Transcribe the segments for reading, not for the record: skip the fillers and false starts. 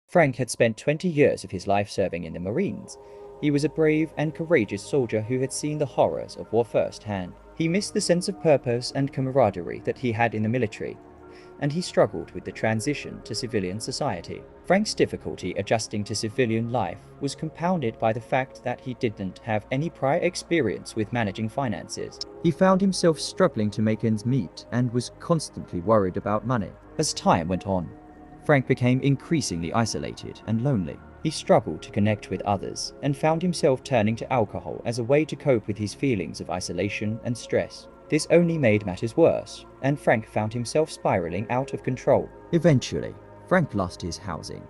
Frank had spent 20 years of his life serving in the Marines. He was a brave and courageous soldier who had seen the horrors of war firsthand. He missed the sense of purpose and camaraderie that he had in the military, and he struggled with the transition to civilian society. Frank's difficulty adjusting to civilian life was compounded by the fact that he didn't have any prior experience with managing finances. He found himself struggling to make ends meet and was constantly worried about money. As time went on, Frank became increasingly isolated and lonely. He struggled to connect with others and found himself turning to alcohol as a way to cope with his feelings of isolation and stress. This only made matters worse, and Frank found himself spiraling out of control. Eventually, Frank lost his housing,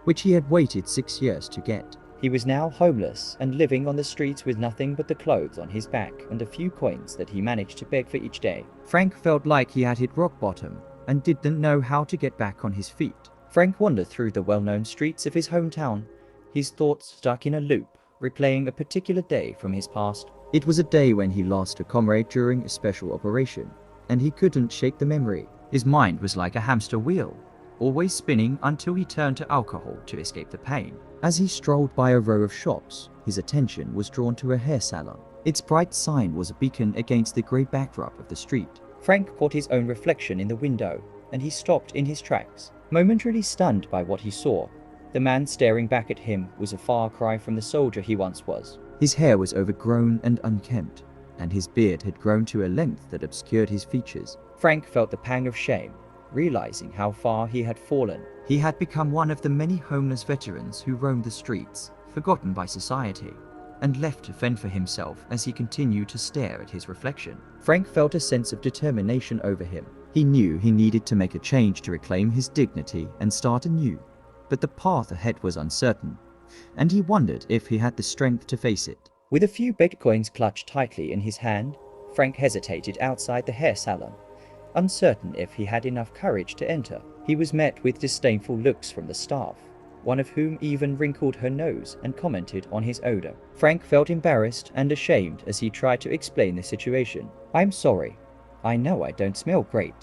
which he had waited 6 years to get. He was now homeless and living on the streets with nothing but the clothes on his back and a few coins that he managed to beg for each day. Frank felt like he had hit rock bottom and didn't know how to get back on his feet. Frank wandered through the well-known streets of his hometown, his thoughts stuck in a loop, replaying a particular day from his past. It was a day when he lost a comrade during a special operation, and he couldn't shake the memory. His mind was like a hamster wheel, always spinning until he turned to alcohol to escape the pain. As he strolled by a row of shops, his attention was drawn to a hair salon. Its bright sign was a beacon against the grey backdrop of the street. Frank caught his own reflection in the window, and he stopped in his tracks, momentarily stunned by what he saw. The man staring back at him was a far cry from the soldier he once was. His hair was overgrown and unkempt, and his beard had grown to a length that obscured his features. Frank felt the pang of shame, realizing how far he had fallen. He had become one of the many homeless veterans who roamed the streets, forgotten by society, and left to fend for himself as he continued to stare at his reflection. Frank felt a sense of determination over him. He knew he needed to make a change to reclaim his dignity and start anew, but the path ahead was uncertain, and he wondered if he had the strength to face it. With a few bitcoins clutched tightly in his hand, Frank hesitated outside the hair salon, uncertain if he had enough courage to enter. He was met with disdainful looks from the staff, one of whom even wrinkled her nose and commented on his odor. Frank felt embarrassed and ashamed as he tried to explain the situation. "I'm sorry. I know I don't smell great,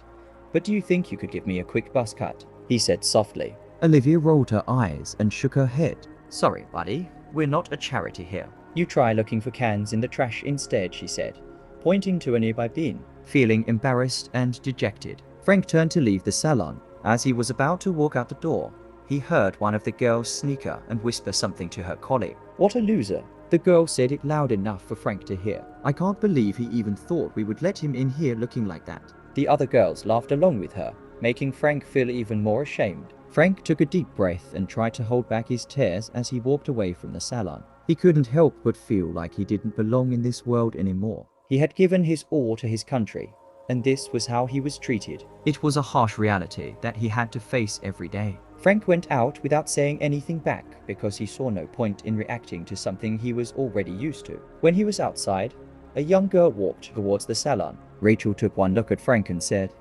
but do you think you could give me a quick buzz cut?" he said softly. Olivia rolled her eyes and shook her head. "Sorry, buddy. We're not a charity here. You try looking for cans in the trash instead," she said, pointing to a nearby bin. Feeling embarrassed and dejected, Frank turned to leave the salon. As he was about to walk out the door, he heard one of the girls sneer and whisper something to her colleague. "What a loser." The girl said it loud enough for Frank to hear. "I can't believe he even thought we would let him in here looking like that." The other girls laughed along with her, making Frank feel even more ashamed. Frank took a deep breath and tried to hold back his tears as he walked away from the salon. He couldn't help but feel like he didn't belong in this world anymore. He had given his all to his country, and this was how he was treated. It was a harsh reality that he had to face every day. Frank went out without saying anything back because he saw no point in reacting to something he was already used to. When he was outside, a young girl walked towards the salon. Rachel took one look at Frank and said,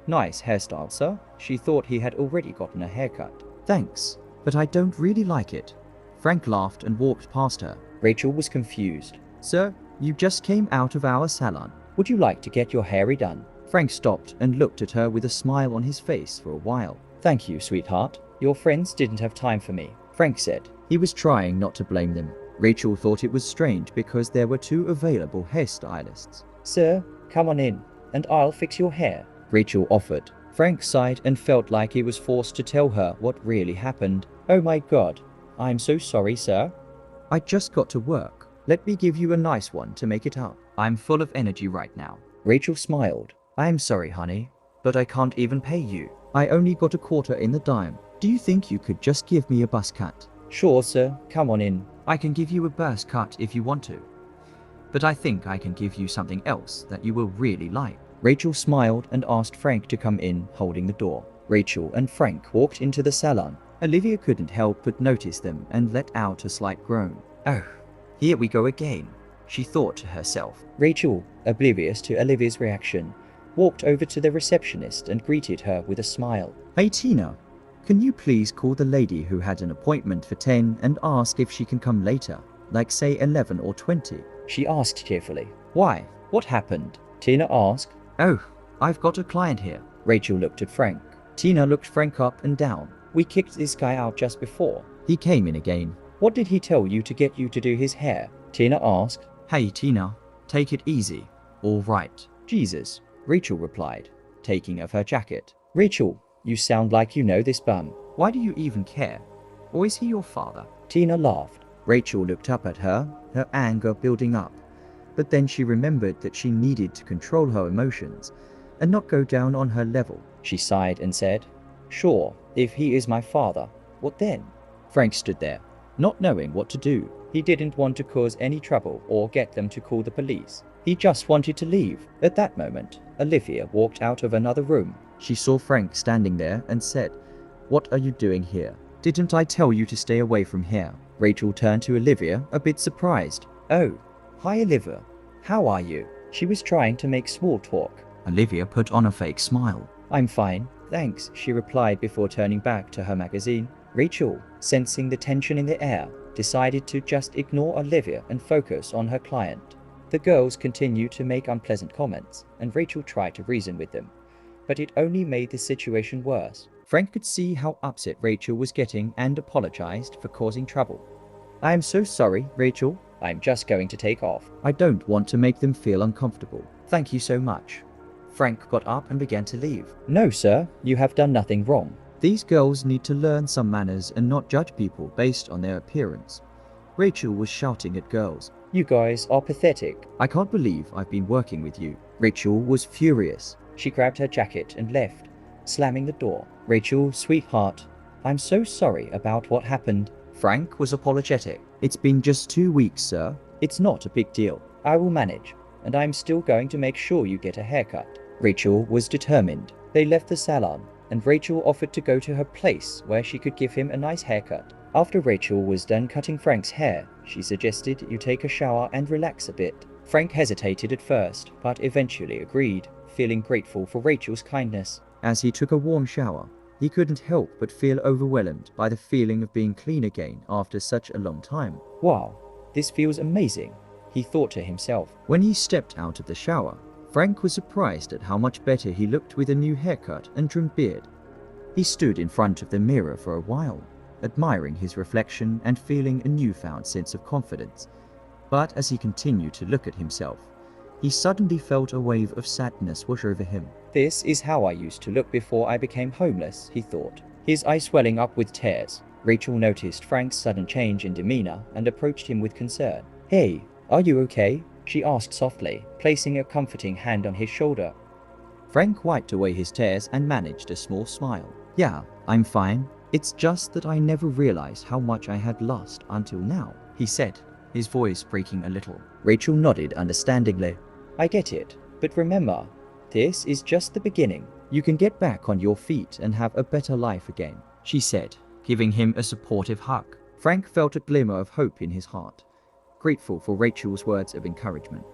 "Nice hairstyle, sir." She thought he had already gotten a haircut. "Thanks, but I don't really like it." Frank laughed and walked past her. Rachel was confused. "Sir, you just came out of our salon. Would you like to get your hair redone?" Frank stopped and looked at her with a smile on his face for a while. "Thank you, sweetheart. Your friends didn't have time for me," Frank said. He was trying not to blame them. Rachel thought it was strange because there were 2 available hairstylists. "Sir, come on in, and I'll fix your hair," Rachel offered. Frank sighed and felt like he was forced to tell her what really happened. "Oh my God, I'm so sorry, sir. I just got to work. Let me give you a nice one to make it up. I'm full of energy right now." Rachel smiled. "I'm sorry, honey, but I can't even pay you. I only got a quarter in the dime. Do you think you could just give me a buzz cut?" "Sure, sir. Come on in. I can give you a buzz cut if you want to, but I think I can give you something else that you will really like." Rachel smiled and asked Frank to come in, holding the door. Rachel and Frank walked into the salon. Olivia couldn't help but notice them and let out a slight groan. "Oh, here we go again," she thought to herself. Rachel, oblivious to Olivia's reaction, walked over to the receptionist and greeted her with a smile. "Hey Tina, can you please call the lady who had an appointment for 10 and ask if she can come later, like say 11 or 20? She asked cheerfully. "Why? What happened?" Tina asked. "Oh, I've got a client here." Rachel looked at Frank. Tina looked Frank up and down. We kicked this guy out just before. He came in again. What did he tell you to get you to do his hair? Tina asked. Hey Tina, take it easy. All right. Jesus, Rachel replied, taking off her jacket. Rachel, you sound like you know this bum. Why do you even care? Or is he your father? Tina laughed. Rachel looked up at her anger building up. But then she remembered that she needed to control her emotions and not go down on her level. She sighed and said, Sure, if he is my father, what then? Frank stood there, not knowing what to do. He didn't want to cause any trouble or get them to call the police. He just wanted to leave. At that moment, Olivia walked out of another room. She saw Frank standing there and said, What are you doing here? Didn't I tell you to stay away from here? Rachel turned to Olivia, a bit surprised. Oh, hi Olivia. How are you? She was trying to make small talk. Olivia put on a fake smile. I'm fine, thanks, she replied before turning back to her magazine. Rachel, sensing the tension in the air, decided to just ignore Olivia and focus on her client. The girls continued to make unpleasant comments, and Rachel tried to reason with them, but it only made the situation worse. Frank could see how upset Rachel was getting and apologized for causing trouble. I am so sorry, Rachel. I'm just going to take off. I don't want to make them feel uncomfortable. Thank you so much. Frank got up and began to leave. No, sir, you have done nothing wrong. These girls need to learn some manners and not judge people based on their appearance. Rachel was shouting at girls. You guys are pathetic. I can't believe I've been working with you. Rachel was furious. She grabbed her jacket and left, slamming the door. Rachel, sweetheart, I'm so sorry about what happened. Frank was apologetic. It's been just 2 weeks, sir. It's not a big deal. I will manage, and I'm still going to make sure you get a haircut. Rachel was determined. They left the salon, and Rachel offered to go to her place where she could give him a nice haircut. After Rachel was done cutting Frank's hair, she suggested you take a shower and relax a bit. Frank hesitated at first, but eventually agreed, feeling grateful for Rachel's kindness. As he took a warm shower, he couldn't help but feel overwhelmed by the feeling of being clean again after such a long time. Wow, this feels amazing, he thought to himself. When he stepped out of the shower, Frank was surprised at how much better he looked with a new haircut and trimmed beard. He stood in front of the mirror for a while, admiring his reflection and feeling a newfound sense of confidence. But as he continued to look at himself, he suddenly felt a wave of sadness wash over him. This is how I used to look before I became homeless, he thought, his eyes swelling up with tears. Rachel noticed Frank's sudden change in demeanor and approached him with concern. Hey, are you okay? She asked softly, placing a comforting hand on his shoulder. Frank wiped away his tears and managed a small smile. Yeah, I'm fine. It's just that I never realized how much I had lost until now, he said, his voice breaking a little. Rachel nodded understandingly. I get it, but remember, this is just the beginning. You can get back on your feet and have a better life again, she said, giving him a supportive hug. Frank felt a glimmer of hope in his heart, grateful for Rachel's words of encouragement.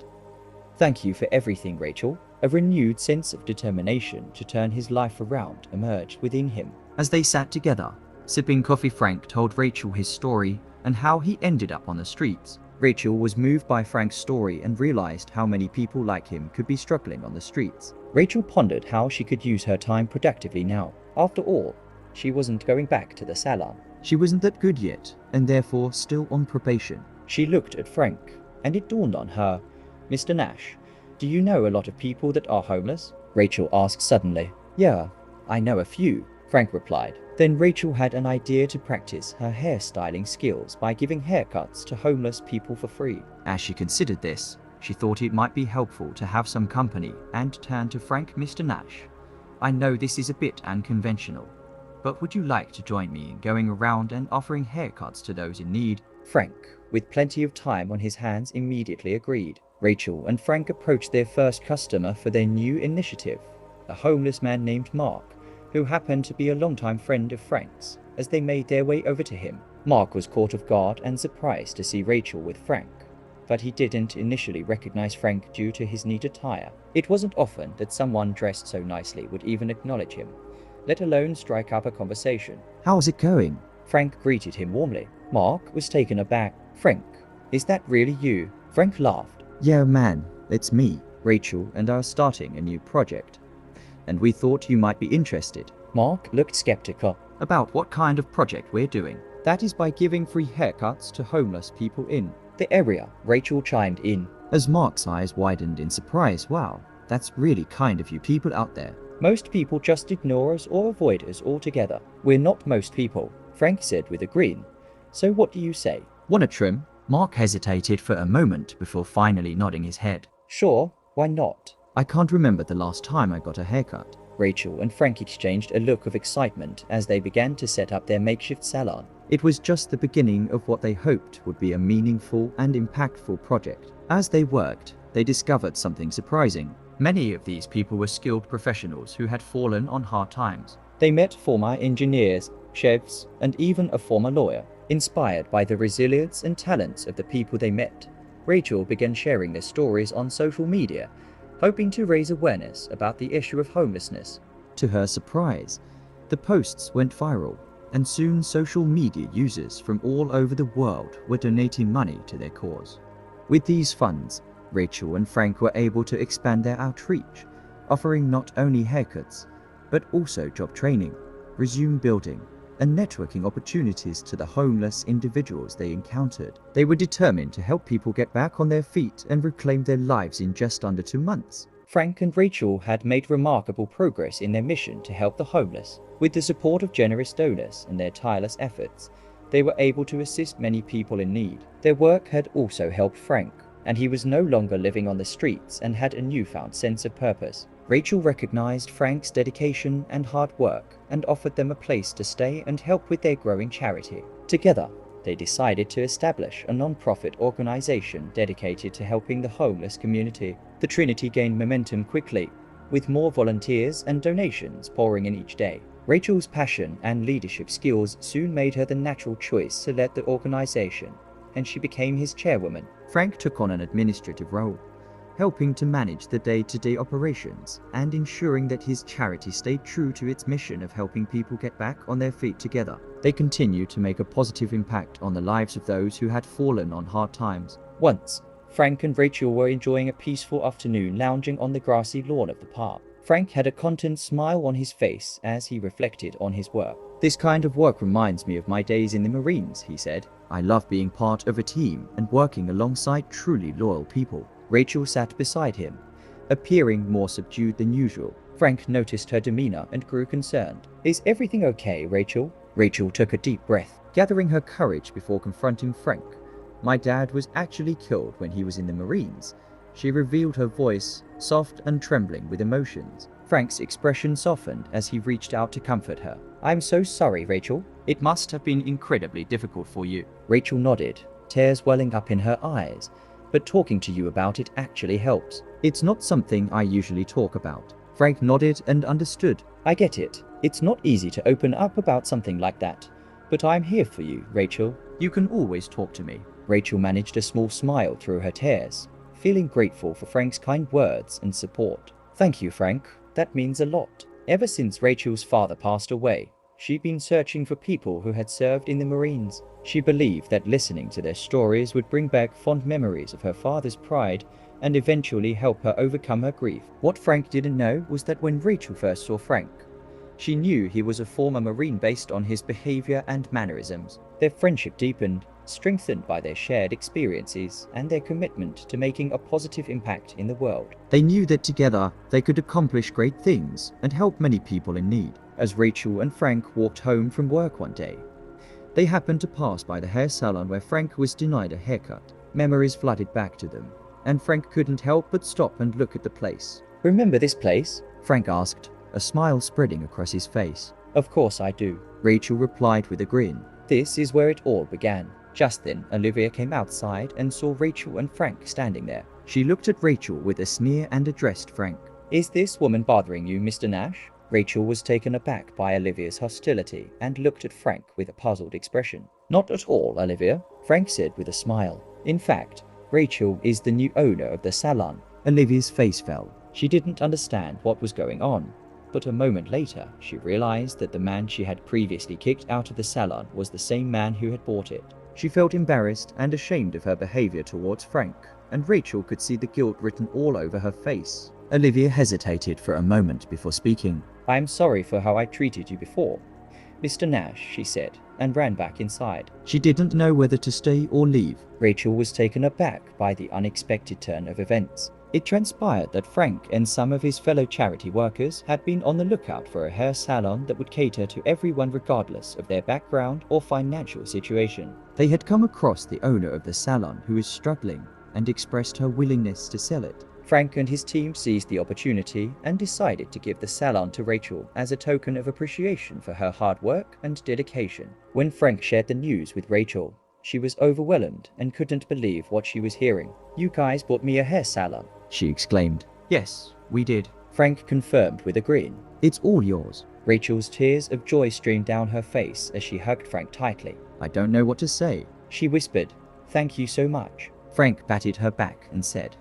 Thank you for everything, Rachel. A renewed sense of determination to turn his life around emerged within him. As they sat together, sipping coffee, Frank told Rachel his story and how he ended up on the streets. Rachel was moved by Frank's story and realized how many people like him could be struggling on the streets. Rachel pondered how she could use her time productively now. After all, she wasn't going back to the salon. She wasn't that good yet, and therefore still on probation. She looked at Frank, and it dawned on her. Mr. Nash, do you know a lot of people that are homeless? Rachel asked suddenly. Yeah, I know a few, Frank replied. Then Rachel had an idea to practice her hairstyling skills by giving haircuts to homeless people for free. As she considered this, she thought it might be helpful to have some company and turned to Frank. Mr. Nash, I know this is a bit unconventional, but would you like to join me in going around and offering haircuts to those in need? Frank, with plenty of time on his hands, immediately agreed. Rachel and Frank approached their first customer for their new initiative, a homeless man named Mark, who happened to be a longtime friend of Frank's. As they made their way over to him, Mark was caught off guard and surprised to see Rachel with Frank, but he didn't initially recognize Frank due to his neat attire. It wasn't often that someone dressed so nicely would even acknowledge him, let alone strike up a conversation. How's it going? Frank greeted him warmly. Mark was taken aback. Frank, is that really you? Frank laughed. Yeah, man, it's me. Rachel and I are starting a new project, and we thought you might be interested. Mark looked skeptical. about what kind of project we're doing. That is by giving free haircuts to homeless people in the area, Rachel chimed in. As Mark's eyes widened in surprise. Wow, that's really kind of you people out there. Most people just ignore us or avoid us altogether. We're not most people, Frank said with a grin. So what do you say? Want a trim? Mark hesitated for a moment before finally nodding his head. Sure, why not? I can't remember the last time I got a haircut. Rachel and Frank exchanged a look of excitement as they began to set up their makeshift salon. It was just the beginning of what they hoped would be a meaningful and impactful project. As they worked, they discovered something surprising. Many of these people were skilled professionals who had fallen on hard times. They met former engineers, chefs, and even a former lawyer. Inspired by the resilience and talents of the people they met, Rachel began sharing their stories on social media, hoping to raise awareness about the issue of homelessness. To her surprise, the posts went viral, and soon social media users from all over the world were donating money to their cause. With these funds, Rachel and Frank were able to expand their outreach, offering not only haircuts, but also job training, resume building, and networking opportunities to the homeless individuals they encountered. They were determined to help people get back on their feet and reclaim their lives in just under 2 months. Frank and Rachel had made remarkable progress in their mission to help the homeless. With the support of generous donors and their tireless efforts, they were able to assist many people in need. Their work had also helped Frank, and he was no longer living on the streets and had a newfound sense of purpose. Rachel recognized Frank's dedication and hard work and offered them a place to stay and help with their growing charity. Together, they decided to establish a non-profit organization dedicated to helping the homeless community. The Trinity gained momentum quickly, with more volunteers and donations pouring in each day. Rachel's passion and leadership skills soon made her the natural choice to lead the organization, and she became his chairwoman. Frank took on an administrative role, helping to manage the day-to-day operations and ensuring that his charity stayed true to its mission of helping people get back on their feet together. They continued to make a positive impact on the lives of those who had fallen on hard times. Once, Frank and Rachel were enjoying a peaceful afternoon lounging on the grassy lawn of the park. Frank had a content smile on his face as he reflected on his work. This kind of work reminds me of my days in the Marines, he said. I love being part of a team and working alongside truly loyal people. Rachel sat beside him, appearing more subdued than usual. Frank noticed her demeanor and grew concerned. Is everything okay, Rachel? Rachel took a deep breath, gathering her courage before confronting Frank. My dad was actually killed when he was in the Marines. She revealed, her voice soft and trembling with emotions. Frank's expression softened as he reached out to comfort her. I'm so sorry, Rachel. It must have been incredibly difficult for you. Rachel nodded, tears welling up in her eyes. But talking to you about it actually helps. It's not something I usually talk about. Frank nodded and understood. I get it. It's not easy to open up about something like that. But I'm here for you, Rachel. You can always talk to me. Rachel managed a small smile through her tears, feeling grateful for Frank's kind words and support. Thank you, Frank. That means a lot. Ever since Rachel's father passed away, she'd been searching for people who had served in the Marines. She believed that listening to their stories would bring back fond memories of her father's pride and eventually help her overcome her grief. What Frank didn't know was that when Rachel first saw Frank, she knew he was a former Marine based on his behavior and mannerisms. Their friendship deepened, strengthened by their shared experiences and their commitment to making a positive impact in the world. They knew that together they could accomplish great things and help many people in need. As Rachel and Frank walked home from work one day, they happened to pass by the hair salon where Frank was denied a haircut. Memories flooded back to them, and Frank couldn't help but stop and look at the place. Remember this place? Frank asked, a smile spreading across his face. Of course I do, Rachel replied with a grin. This is where it all began. Just then, Olivia came outside and saw Rachel and Frank standing there. She looked at Rachel with a sneer and addressed Frank. Is this woman bothering you, Mr. Nash? Rachel was taken aback by Olivia's hostility and looked at Frank with a puzzled expression. Not at all, Olivia, Frank said with a smile. In fact, Rachel is the new owner of the salon. Olivia's face fell. She didn't understand what was going on. But a moment later, she realized that the man she had previously kicked out of the salon was the same man who had bought it. She felt embarrassed and ashamed of her behavior towards Frank, and Rachel could see the guilt written all over her face. Olivia hesitated for a moment before speaking. I'm sorry for how I treated you before. "Mr. Nash," she said, and ran back inside. She didn't know whether to stay or leave. Rachel was taken aback by the unexpected turn of events. It transpired that Frank and some of his fellow charity workers had been on the lookout for a hair salon that would cater to everyone regardless of their background or financial situation. They had come across the owner of the salon who was struggling and expressed her willingness to sell it. Frank and his team seized the opportunity and decided to give the salon to Rachel as a token of appreciation for her hard work and dedication. When Frank shared the news with Rachel, she was overwhelmed and couldn't believe what she was hearing. "You guys bought me a hair salon," she exclaimed. "Yes, we did," Frank confirmed with a grin. "It's all yours." Rachel's tears of joy streamed down her face as she hugged Frank tightly. "I don't know what to say," she whispered. "Thank you so much." Frank patted her back and said,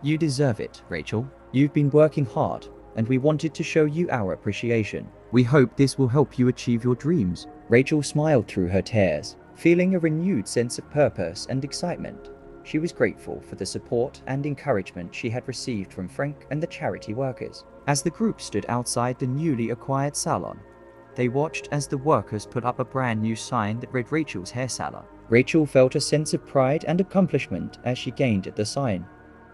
"You deserve it, Rachel. You've been working hard, and we wanted to show you our appreciation. "We hope this will help you achieve your dreams." Rachel smiled through her tears, feeling a renewed sense of purpose and excitement. She was grateful for the support and encouragement she had received from Frank and the charity workers. As the group stood outside the newly acquired salon, they watched as the workers put up a brand new sign that read Rachel's Hair Salon. Rachel felt a sense of pride and accomplishment as she gained at the sign,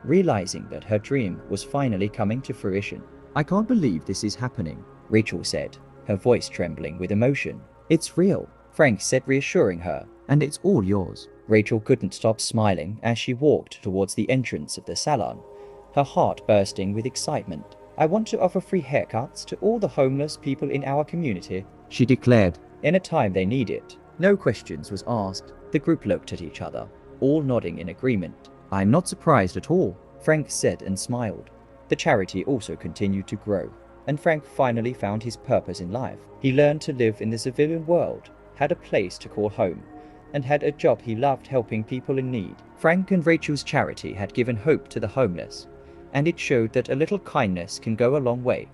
realizing that her dream was finally coming to fruition. "I can't believe this is happening," Rachel said, her voice trembling with emotion. "It's real," Frank said, reassuring her. "And it's all yours." Rachel couldn't stop smiling as she walked towards the entrance of the salon, her heart bursting with excitement. "I want to offer free haircuts to all the homeless people in our community," she declared. "in a time they need it." No questions was asked. The group looked at each other, all nodding in agreement. "I'm not surprised at all," Frank said and smiled. The charity also continued to grow, and Frank finally found his purpose in life. He learned to live in the civilian world, had a place to call home, and had a job he loved helping people in need. Frank and Rachel's charity had given hope to the homeless, and it showed that a little kindness can go a long way.